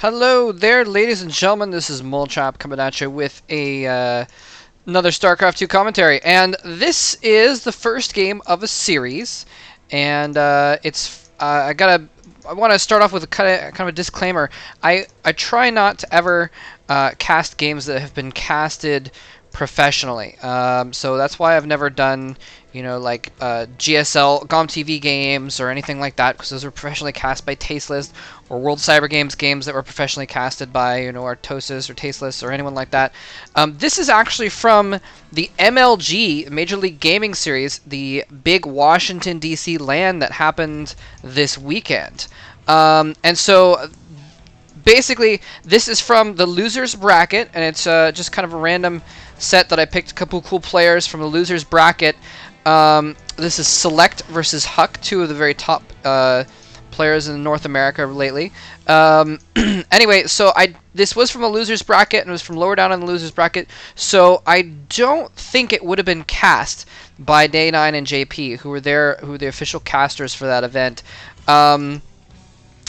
Hello there, ladies and gentlemen. This is Molchop coming at you with another StarCraft 2 commentary, and this is the first game of a series. And I want to start off with a kind of a disclaimer. I try not to ever cast games that have been casted professionally. So that's why I've never done, like GSL, GOM TV games or anything like that, because those were professionally cast by Tasteless, or World Cyber games that were professionally casted by, Artosis or Tasteless or anyone like that. This is actually from the MLG, Major League Gaming Series, the big Washington, D.C. LAN that happened this weekend. And so basically, this is from the losers bracket, and it's just kind of a random set that I picked a couple cool players from the losers bracket. This is SeleCT versus HuK, two of the very top players in North America lately. Anyway, so this was from a losers bracket, and it was from lower down on the losers bracket, so I don't think it would have been cast by Day9 and JP, who were the official casters for that event. I'm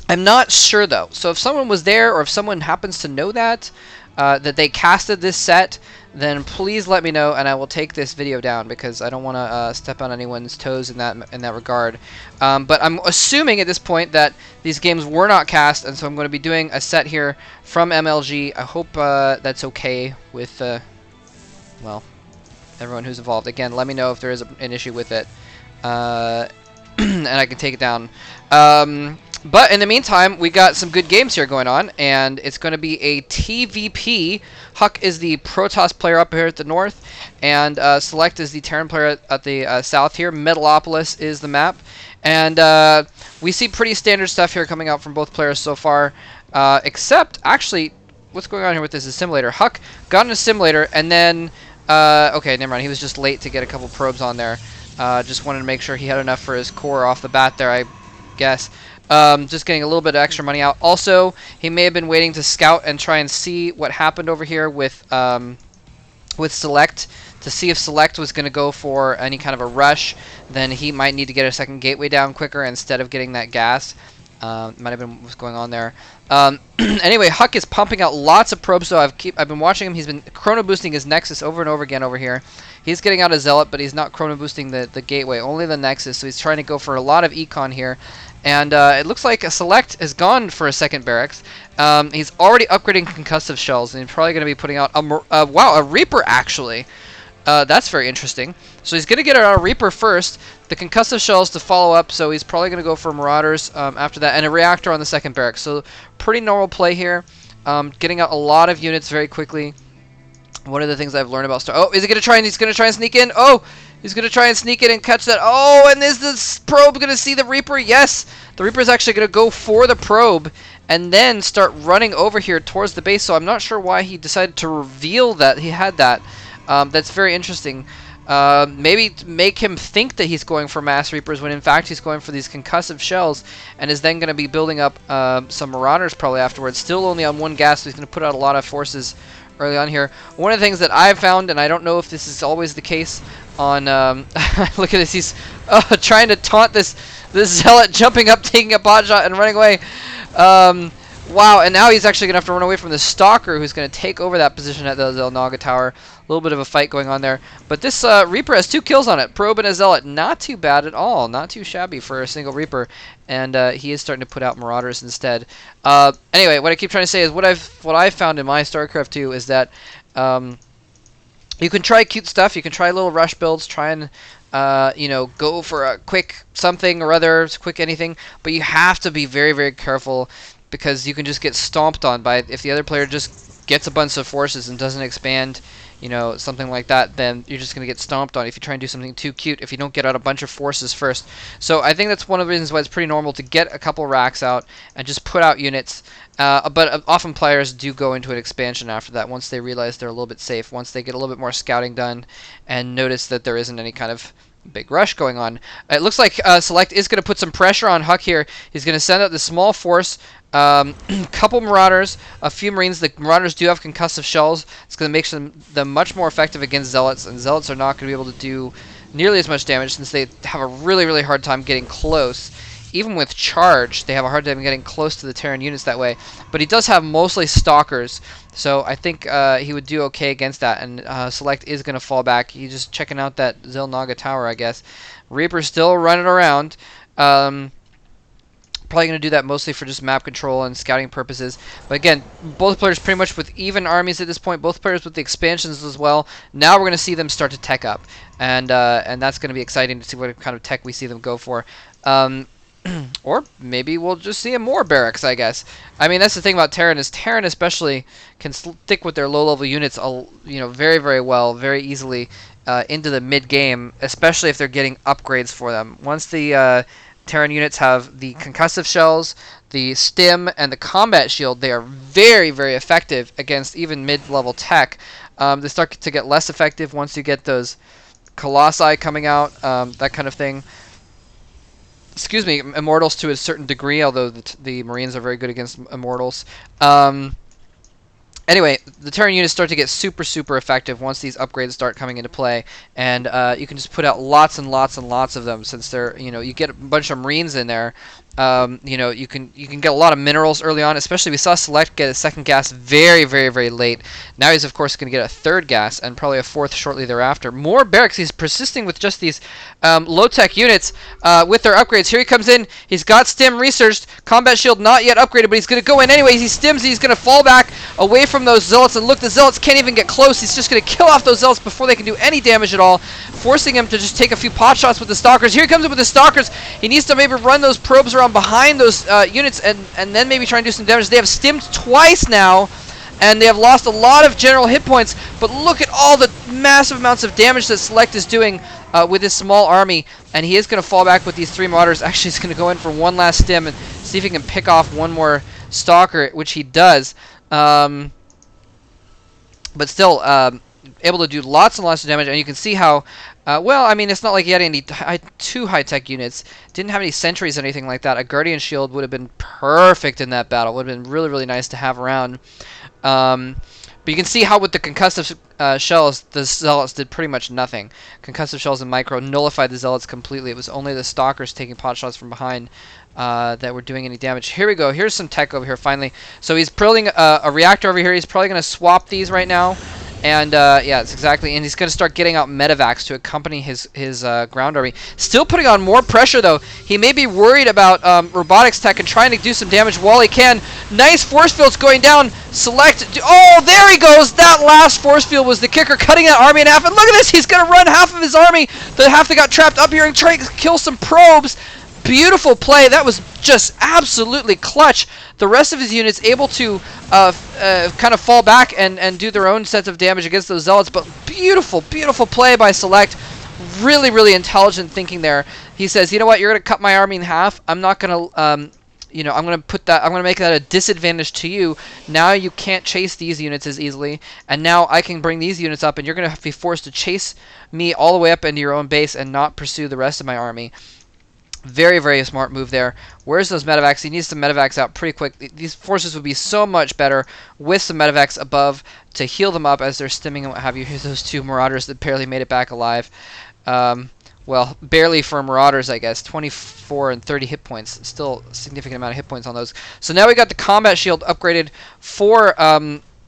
not sure, though. So if someone was there, or if someone happens to know that they casted this set, then please let me know, and I will take this video down, because I don't want to step on anyone's toes in that regard. But I'm assuming at this point that these games were not cast, and so I'm going to be doing a set here from MLG. I hope that's okay with, well, everyone who's involved. Again, let me know if there is an issue with it, and I can take it down. But in the meantime, we got some good games here going on, and it's going to be a TVP. HuK is the Protoss player up here at the north, and SeleCT is the Terran player at the south here. Metalopolis is the map, and we see pretty standard stuff here coming out from both players so far, except, actually, what's going on here with this assimilator? HuK got an assimilator, and then, okay, never mind, he was just late to get a couple probes on there. Just wanted to make sure he had enough for his core off the bat there, I guess. Just getting a little bit of extra money out. Also, he may have been waiting to scout and try and see what happened over here with SeleCT, to see if SeleCT was going to go for any kind of a rush. Then he might need to get a second gateway down quicker instead of getting that gas. Might have been what's going on there. Anyway, HuK is pumping out lots of probes, so I've been watching him. He's been chrono boosting his Nexus over and over again over here. He's getting out a Zealot, but he's not chrono boosting the gateway, only the Nexus, so he's trying to go for a lot of econ here. And it looks like a SeleCT has gone for a second barracks. He's already upgrading concussive shells, and he's probably going to be putting out a Reaper, actually. That's very interesting. So he's going to get out a Reaper first, the concussive shells to follow up, so he's probably going to go for Marauders after that, and a Reactor on the second barracks. So pretty normal play here. Getting out a lot of units very quickly. One of the things I've learned about Star... Oh, is he going to try and... He's going to try and sneak in? Oh! He's going to try and sneak in and catch that. Oh, and is this probe going to see the Reaper? Yes! The Reaper is actually going to go for the probe and then start running over here towards the base, so I'm not sure why he decided to reveal that he had that. That's very interesting. Maybe to make him think that he's going for mass Reapers when in fact he's going for these concussive shells, and is then going to be building up some Marauders probably afterwards. Still only on one gas, so he's going to put out a lot of forces early on here. One of the things that I've found, and I don't know if this is always the case on... look at this, he's trying to taunt this Zealot, jumping up, taking a pot shot, and running away. Wow, and now he's actually going to have to run away from the Stalker, who's going to take over that position at the Zelnaga Tower. A little bit of a fight going on there. But this Reaper has 2 kills on it. Probe and a Zealot. Not too bad at all. Not too shabby for a single Reaper. And he is starting to put out Marauders instead. Anyway, what I keep trying to say is what I've found in my StarCraft 2 is that you can try cute stuff. You can try little rush builds. Try and go for a quick something or other, quick anything. But you have to be very, very careful, because you can just get stomped on by, if the other player just gets a bunch of forces and doesn't expand, something like that, then you're just going to get stomped on if you try and do something too cute, if you don't get out a bunch of forces first. So I think that's one of the reasons why it's pretty normal to get a couple racks out and just put out units. But often players do go into an expansion after that, once they realize they're a little bit safe, once they get a little bit more scouting done and notice that there isn't any kind of big rush going on. It looks like SeleCT is going to put some pressure on HuK here. He's going to send out the small force, couple Marauders, a few Marines. The Marauders do have concussive shells. It's going to make them much more effective against Zealots, and Zealots are not going to be able to do nearly as much damage since they have a really, really hard time getting close. even with charge, they have a hard time getting close to the Terran units that way. But he does have mostly Stalkers, so I think he would do okay against that. And SeleCT is going to fall back. He's just checking out that Zilnaga tower, I guess. Reaper's still running around. Probably going to do that mostly for just map control and scouting purposes. But again, both players pretty much with even armies at this point. Both players with the expansions as well. Now we're going to see them start to tech up. And that's going to be exciting to see what kind of tech we see them go for. Or maybe we'll just see more barracks, I guess. I mean, that's the thing about Terran, is Terran especially can stick with their low-level units, very, very well, very easily into the mid-game, especially if they're getting upgrades for them. Once the Terran units have the concussive shells, the stim, and the combat shield, they are very, very effective against even mid-level tech. They start to get less effective once you get those colossi coming out, that kind of thing. Excuse me, immortals to a certain degree, although the Marines are very good against immortals. Anyway, the Terran units start to get super, super effective once these upgrades start coming into play, and you can just put out lots and lots and lots of them, since they're, you get a bunch of Marines in there. You can get a lot of minerals early on. Especially, we saw SeleCT get a second gas very, very, very late. Now he's of course going to get a third gas and probably a fourth shortly thereafter. More barracks. He's persisting with just these low-tech units with their upgrades. Here he comes in. He's got stim researched. Combat shield not yet upgraded, but he's going to go in anyways. He stims. He's going to fall back away from those zealots, and look, the zealots can't even get close. He's just going to kill off those zealots before they can do any damage at all, forcing him to just take a few pot shots with the stalkers. Here he comes in with the stalkers. He needs to maybe run those probes around behind those units and then maybe try and do some damage. They have stimmed twice now, and they have lost a lot of general hit points, but look at all the massive amounts of damage that SeleCT is doing with his small army, and he is going to fall back with these 3 Marauders. Actually, he's going to go in for one last stim and see if he can pick off one more stalker, which he does. But still, able to do lots and lots of damage, and you can see how, well, I mean, it's not like he had any too high-tech units. Didn't have any sentries or anything like that. A Guardian Shield would have been perfect in that battle. Would have been really, really nice to have around. But you can see how with the concussive shells, the Zealots did pretty much nothing. Concussive shells and micro nullified the Zealots completely. It was only the Stalkers taking pot shots from behind that were doing any damage. Here we go. Here's some tech over here finally. So he's building a reactor over here. He's probably going to swap these right now. And yeah, it's exactly. And he's going to start getting out medevacs to accompany his ground army. Still putting on more pressure, though. He may be worried about robotics tech and trying to do some damage while he can. Nice force fields going down. SeleCT. Oh, there he goes. That last force field was the kicker, cutting that army in half. And look at this. He's going to run half of his army. The half that got trapped up here and try to kill some probes. Beautiful play. That was just absolutely clutch. The rest of his units able to kind of fall back and do their own sets of damage against those zealots. But beautiful, beautiful play by SeleCT. Really, really intelligent thinking there. He says, you know what? You're going to cut my army in half. I'm not going to, I'm going to make that a disadvantage to you. Now you can't chase these units as easily, and now I can bring these units up, and you're going to be forced to chase me all the way up into your own base and not pursue the rest of my army. Very, very smart move there. Where's those medevacs? He needs some medevacs out pretty quick. These forces would be so much better with some medevacs above to heal them up as they're stimming and what have you. Here's those 2 Marauders that barely made it back alive. Well, barely for Marauders, I guess. 24 and 30 hit points. Still a significant amount of hit points on those. So now we got the combat shield upgraded for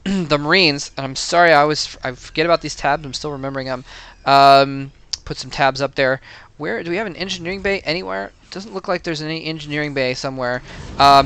the Marines. And I'm sorry, I forget about these tabs. I'm still remembering them. Put some tabs up there. Where do we have an engineering bay anywhere? Doesn't look like there's any engineering bay somewhere.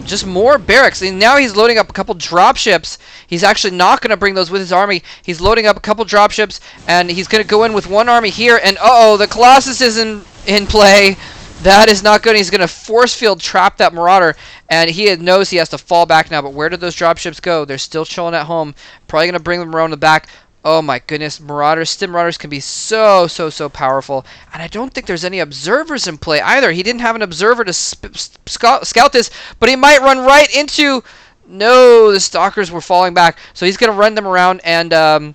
Just more barracks. And now he's loading up a couple dropships. He's actually not going to bring those with his army. He's loading up a couple dropships, and he's going to go in with one army here. And uh-oh, the Colossus is in play. That is not good. He's going to force field trap that Marauder, and he knows he has to fall back now. But where did those dropships go? They're still chilling at home. Probably going to bring them around the back. Oh my goodness, Marauders, Stim Marauders can be so powerful. And I don't think there's any observers in play either. He didn't have an observer to scout this, but he might run right into... No, the Stalkers were falling back. So he's going to run them around and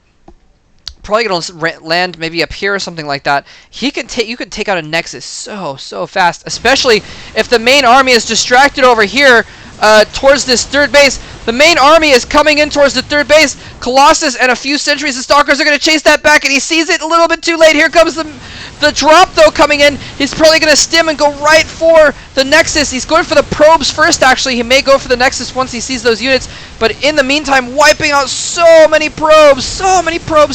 probably going to land maybe up here or something like that. You can take out a Nexus so fast, especially if the main army is distracted over here towards this third base. The main army is coming in towards the third base. Colossus and a few sentries and Stalkers are going to chase that back, and he sees it a little bit too late. Here comes the The drop, though, coming in. He's probably going to stim and go right for the Nexus. He's going for the probes first, actually. He may go for the Nexus once he sees those units. But in the meantime, wiping out so many probes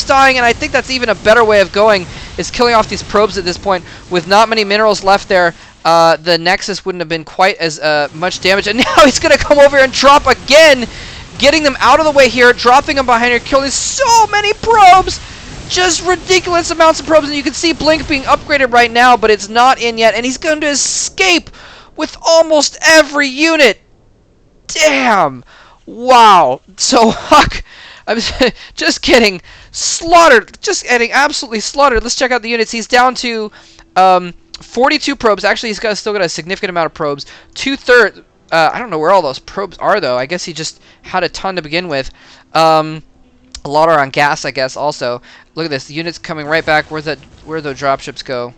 dying. And I think that's even a better way of going, is killing off these probes at this point. With not many minerals left there, the Nexus wouldn't have been quite as much damage. And now he's going to come over and drop again, getting them out of the way here, dropping them behind here, killing so many probes. Just ridiculous amounts of probes, and you can see Blink being upgraded right now, but it's not in yet, and he's going to escape with almost every unit. Damn. Wow. So HuK, I'm just getting slaughtered, just getting absolutely slaughtered. Let's check out the units. He's down to 42 probes. Actually, he's still got a significant amount of probes. 2/3. I don't know where all those probes are, though. I guess he just had a ton to begin with. A lot are on gas, I guess, also. Look at this. The unit's coming right back. Where'd the dropships go?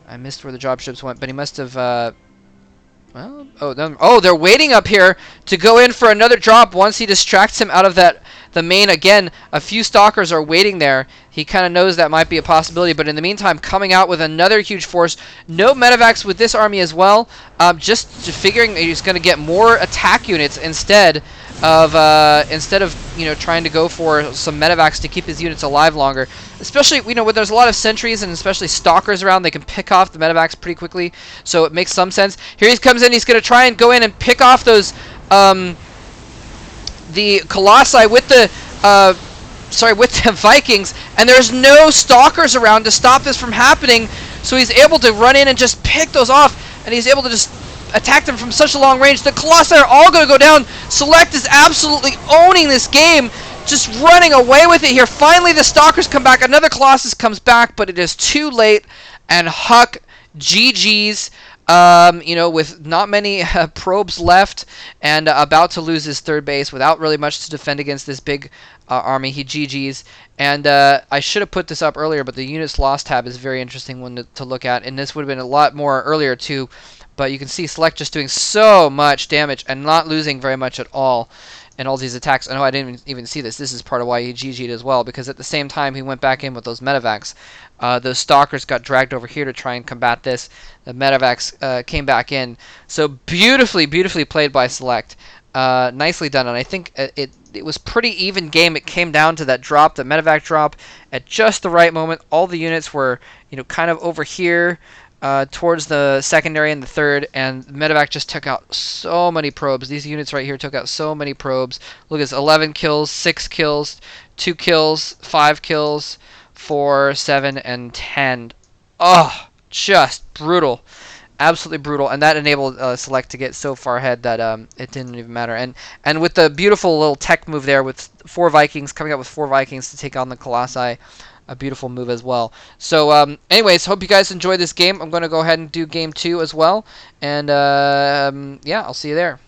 I missed where the dropships went, but he must have... well, oh, they're waiting up here to go in for another drop once he distracts him out of the main. Again, a few stalkers are waiting there. He kind of knows that might be a possibility, but in the meantime, coming out with another huge force. No medevacs with this army as well. Just figuring he's going to get more attack units instead of trying to go for some medevacs to keep his units alive longer. Especially, when there's a lot of sentries and especially stalkers around, they can pick off the medevacs pretty quickly. So it makes some sense. Here he comes in. He's going to try and go in and pick off those the Colossi with the Vikings, and there's no stalkers around to stop this from happening. So he's able to run in and just pick those off, and he's able to just attack them from such a long range. The Colossi are all going to go down. SeleCT is absolutely owning this game, just running away with it here. Finally, the Stalkers come back. Another Colossus comes back, but it is too late, and HuK GG's. With not many probes left and about to lose his third base without really much to defend against this big army, he GG's. And I should have put this up earlier, but the units lost tab is a very interesting one to look at, and this would have been a lot more earlier too. But you can see SeleCT just doing so much damage and not losing very much at all in all these attacks. I know I didn't even see this. This is part of why he GG'd as well, because at the same time he went back in with those medevacs. Those stalkers got dragged over here to try and combat this. The medevacs came back in. So beautifully played by SeleCT. Nicely done, and I think it was pretty even game. It came down to that drop, the medevac drop, at just the right moment. All the units were, kind of over here towards the secondary and the third, and medevac just took out so many probes. These units right here took out so many probes. Look at this: 11 kills, 6 kills, 2 kills, 5 kills, 4, 7, and 10. Oh, just brutal. Absolutely brutal, and that enabled SeleCT to get so far ahead that it didn't even matter. And with the beautiful little tech move there, with 4 Vikings, coming up with 4 Vikings to take on the Colossi, a beautiful move as well. So, anyways, hope you guys enjoyed this game. I'm going to go ahead and do game 2 as well, and yeah, I'll see you there.